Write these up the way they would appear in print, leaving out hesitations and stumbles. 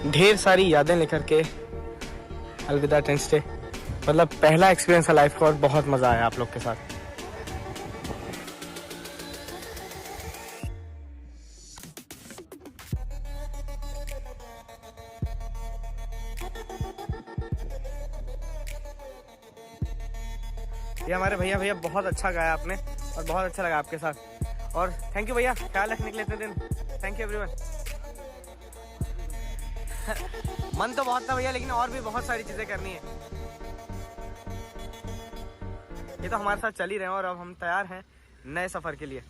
ढेर सारी यादें लेकर के अलविदा टेंट स्टे। मतलब पहला एक्सपीरियंस है लाइफ का और बहुत मज़ा आया आप लोग के साथ। ये हमारे भैया बहुत अच्छा गाया आपने और बहुत अच्छा लगा आपके साथ। और थैंक यू भैया, ख्याल रखने के लिए इतने दिन। Thank you everyone. मन तो बहुत था भैया, लेकिन और भी बहुत सारी चीज़ें करनी है। ये तो हमारे साथ चल ही रहे हैं और अब हम तैयार हैं नए सफ़र के लिए।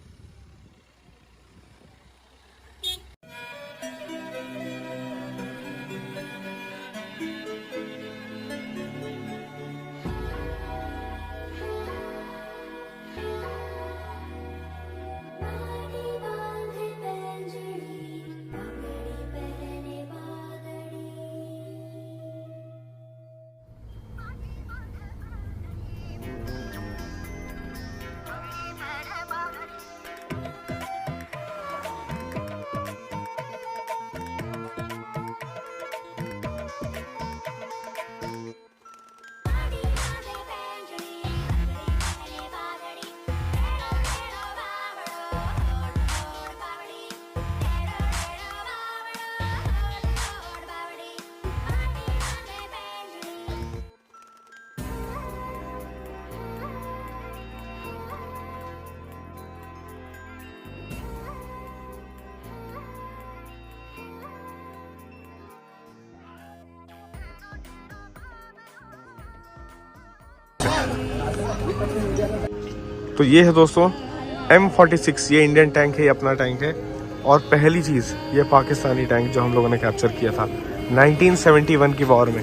तो ये है दोस्तों M46, ये इंडियन टैंक है, ये अपना टैंक है। और पहली चीज़ ये पाकिस्तानी टैंक जो हम लोगों ने कैप्चर किया था 1971 की वॉर में।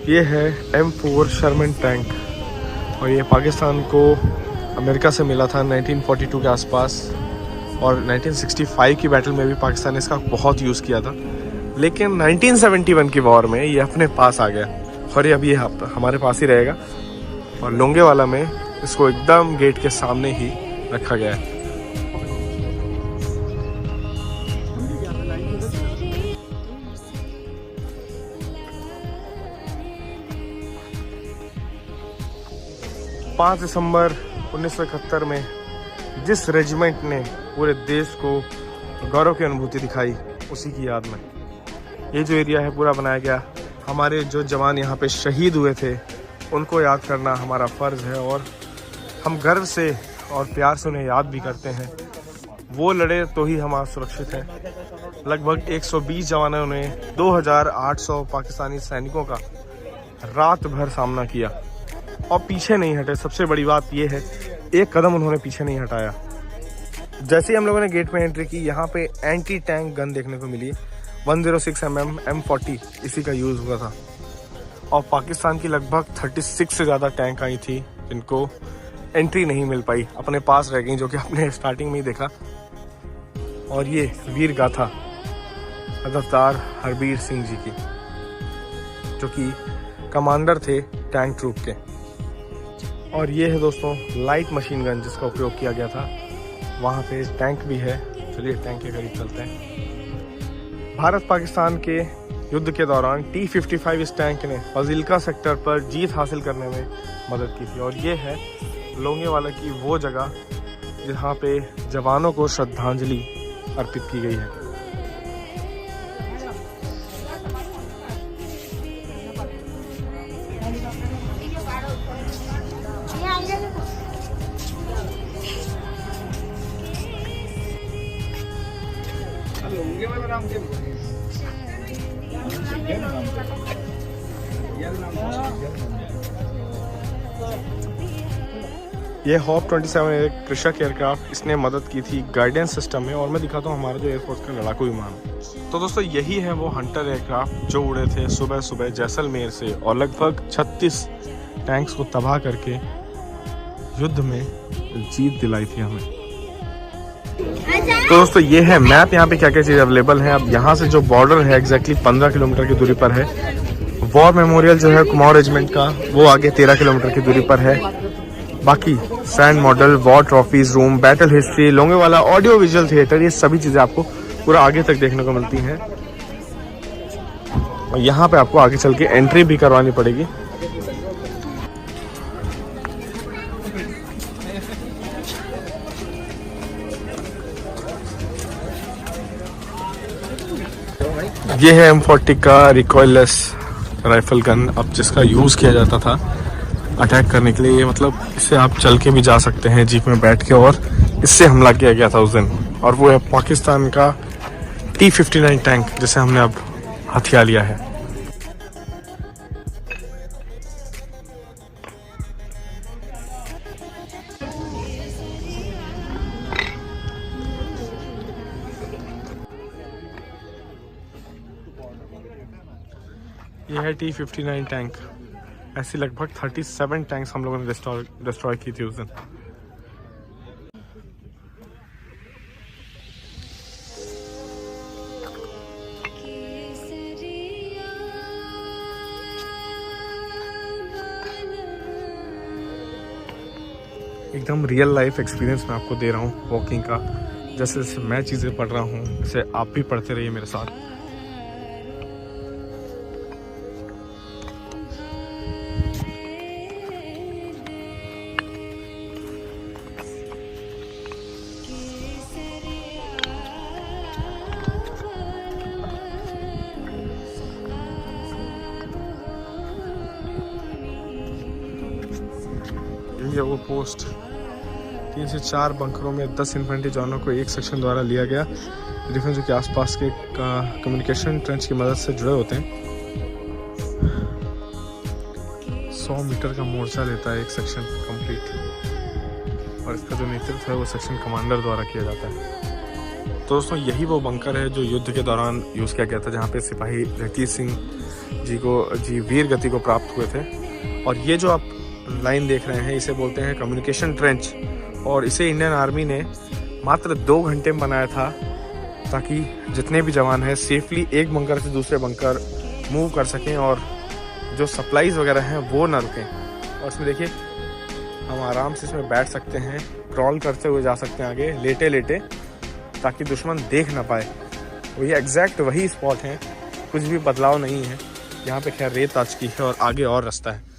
ये है M4 शर्मन टैंक और ये पाकिस्तान को अमेरिका से मिला था 1942 के आसपास। और 1965 की बैटल में भी पाकिस्तान ने इसका बहुत यूज़ किया था, लेकिन 1971 की वॉर में ये अपने पास आ गया और ये अभी हमारे पास ही रहेगा। और लोंगेवाला में इसको एकदम गेट के सामने ही रखा गया है। दिसंबर 1971 में जिस रेजिमेंट ने पूरे देश को गौरव की अनुभूति दिखाई, उसी की याद में ये जो एरिया है पूरा बनाया गया। हमारे जो जवान यहाँ पे शहीद हुए थे उनको याद करना हमारा फ़र्ज़ है और हम गर्व से और प्यार से उन्हें याद भी करते हैं। वो लड़े तो ही हम आज सुरक्षित हैं। लगभग 120 जवानों ने 2800 पाकिस्तानी सैनिकों का रात भर सामना किया और पीछे नहीं हटे। सबसे बड़ी बात ये है, एक कदम उन्होंने पीछे नहीं हटाया। जैसे ही हम लोगों ने गेट में एंट्री की, यहाँ पे एंटी टैंक गन देखने को मिली। 106 mm M40 इसी का यूज़ हुआ था और पाकिस्तान की लगभग 36 से ज़्यादा टैंक आई थी जिनको एंट्री नहीं मिल पाई, अपने पास रह गई, जो कि आपने स्टार्टिंग में ही देखा। और ये वीर गाथा अदबदार हरबीर सिंह जी की, जो कि कमांडर थे टैंक ट्रूप के। और ये है दोस्तों लाइट मशीन गन जिसका उपयोग किया गया था। वहाँ पे टैंक भी है। चलिए टैंक के करीब चलते हैं। भारत पाकिस्तान के युद्ध के दौरान T-55 इस टैंक ने फाजिल्का सेक्टर पर जीत हासिल करने में मदद की थी। और ये है लोंगेवाला की वो जगह जहाँ पे जवानों को श्रद्धांजलि अर्पित की गई है। ये हॉप 27 एक कृषक एयरक्राफ्ट, इसने मदद की थी गाइडेंस सिस्टम में। और मैं दिखाता हूँ हमारा जो एयरफोर्स का लड़ाकू विमान। तो दोस्तों यही है वो हंटर एयरक्राफ्ट जो उड़े थे सुबह सुबह जैसलमेर से और लगभग 36 टैंक्स को तबाह करके युद्ध में जीत दिलाई थी हमें। तो दोस्तों ये है मैप, यहाँ पे क्या क्या चीज़ अवेलेबल है। अब यहाँ से जो बॉर्डर है एग्जैक्टली 15 किलोमीटर की दूरी पर है। वॉर मेमोरियल जो है कुमाऊं रेजिमेंट का, वो आगे 13 किलोमीटर की दूरी पर है। बाकी sand model, war trophies room, battle history, Longewala audio visual theatre, ये सभी चीज़ें आपको पूरा आगे तक देखने को मिलती हैं। और यहाँ पे आपको आगे चल के एंट्री भी करवानी पड़ेगी। ये है M40 का रिकॉइललेस राइफल गन, अब जिसका यूज़ किया जाता था अटैक करने के लिए। ये मतलब इससे आप चल के भी जा सकते हैं जीप में बैठ के, और इससे हमला किया गया था उस दिन। और वो है पाकिस्तान का T-59 टैंक, जिसे हमने अब हथिया लिया है। ये है T-59 टैंक। ऐसी लगभग 37 टैंक्स हम लोगों ने डिस्ट्रॉय की थी उस दिन। एकदम रियल लाइफ एक्सपीरियंस मैं आपको दे रहा हूँ वॉकिंग का। जैसे जैसे मैं चीज़ें पढ़ रहा हूँ, वैसे आप भी पढ़ते रहिए मेरे साथ। ये वो पोस्ट 3 से 4 बंकरों में 10 इन्फेंट्री जवानों को एक सेक्शन द्वारा लिया गया। डिफेंस के आसपास के कम्युनिकेशन ट्रेंच की मदद से जुड़े होते हैं। 100 मीटर का मोर्चा लेता है एक सेक्शन कंप्लीट, और इसका जो नेतृत्व है वो सेक्शन कमांडर द्वारा किया जाता है। तो दोस्तों यही वो बंकर है जो युद्ध के दौरान यूज़ किया गया था, जहाँ पे सिपाही जगजीत सिंह जी वीर गति को प्राप्त हुए थे। और ये जो आप लाइन देख रहे हैं, इसे बोलते हैं कम्युनिकेशन ट्रेंच, और इसे इंडियन आर्मी ने मात्र 2 घंटे में बनाया था, ताकि जितने भी जवान हैं सेफली एक बंकर से दूसरे बंकर मूव कर सकें और जो सप्लाईज वगैरह हैं वो ना रुकें। और इसमें देखिए हम आराम से इसमें बैठ सकते हैं, क्रॉल करते हुए जा सकते हैं आगे लेटे लेटे, ताकि दुश्मन देख ना पाए। वही एग्जैक्ट वही स्पॉट है, कुछ भी बदलाव नहीं है। यहाँ पे खैर रेत आ चुकी है और आगे और रास्ता है।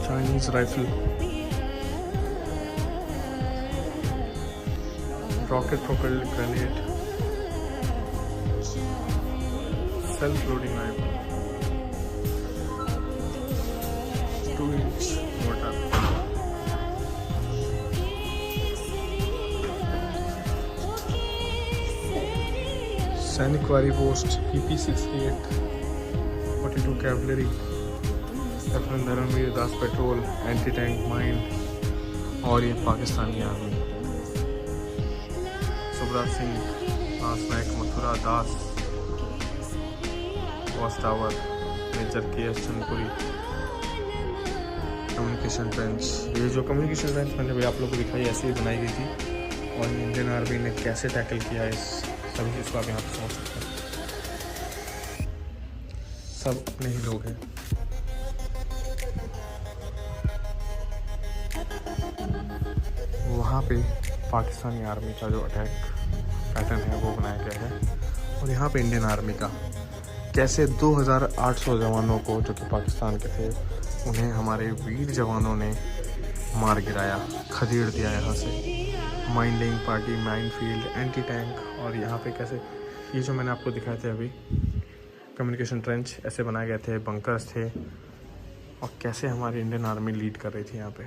Chinese rifle, rocket propelled grenade, self-loading rifle, 2-inch mortar, सैनिक वारी post PP-68, 42 cavalry, lieutenant Dharmvir Das patrol, anti tank mine, और ये Pakistani army. Subrat Singh, Das Nayak, Mathura Das, watch tower, major KS Chandpuri. Communication trench, ये जो कम्युनिकेशन ट्रेंच मैंने भी आप लोगों को दिखाई ऐसे ही बनाई गई थी, और इंडियन आर्मी ने कैसे टैकल किया इस सभी चीज़ को आप यहाँ पर समझ सकते हैं। सब अपने ही लोग हैं। वहाँ पे पाकिस्तानी आर्मी का जो अटैक पैटर्न है वो बनाया गया है, और यहाँ पे इंडियन आर्मी का कैसे 2800 जवानों को जो कि पाकिस्तान के थे, उन्हें हमारे वीर जवानों ने मार गिराया, खदेड़ दिया यहाँ से। Mining party, minefield, anti tank. और यहाँ पे कैसे ये जो मैंने आपको दिखाए थे अभी कम्युनिकेशन ट्रेंच ऐसे बनाए गए थे, बंकर्स थे, और कैसे हमारी इंडियन आर्मी लीड कर रही थी यहाँ पे।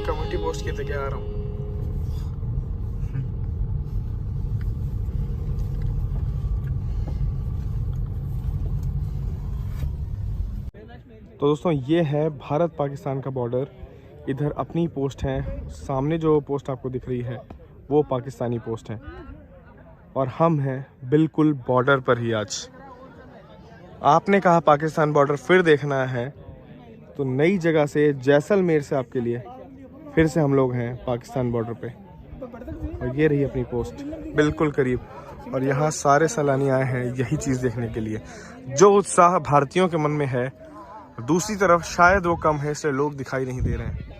कम्युनिटी पोस्ट की जगह आ रहा हूँ। तो दोस्तों ये है भारत पाकिस्तान का बॉर्डर। इधर अपनी पोस्ट है, सामने जो पोस्ट आपको दिख रही है वो पाकिस्तानी पोस्ट है, और हम हैं बिल्कुल बॉर्डर पर ही। आज आपने कहा पाकिस्तान बॉर्डर फिर देखना है तो नई जगह से, जैसलमेर से आपके लिए फिर से हम लोग हैं पाकिस्तान बॉर्डर पे। और ये रही अपनी पोस्ट बिल्कुल करीब, और यहाँ सारे सैलानी आए हैं यही चीज़ देखने के लिए। जो उत्साह भारतीयों के मन में है, दूसरी तरफ शायद वो कम है, इसलिए लोग दिखाई नहीं दे रहे हैं।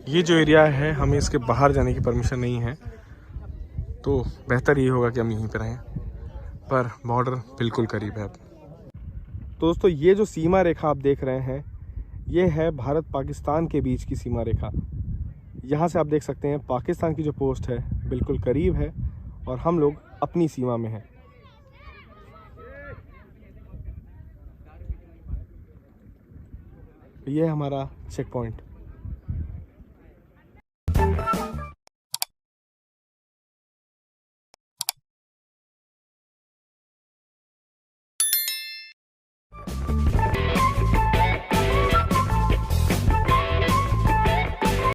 ये जो एरिया है, हमें इसके बाहर जाने की परमिशन नहीं है, तो बेहतर ये होगा कि हम यहीं पर रहें, पर बॉर्डर बिल्कुल करीब है। तो दोस्तों ये जो सीमा रेखा आप देख रहे हैं, ये है भारत पाकिस्तान के बीच की सीमा रेखा। यहाँ से आप देख सकते हैं पाकिस्तान की जो पोस्ट है बिल्कुल करीब है, और हम लोग अपनी सीमा में हैं। ये हमारा चेक पॉइंट।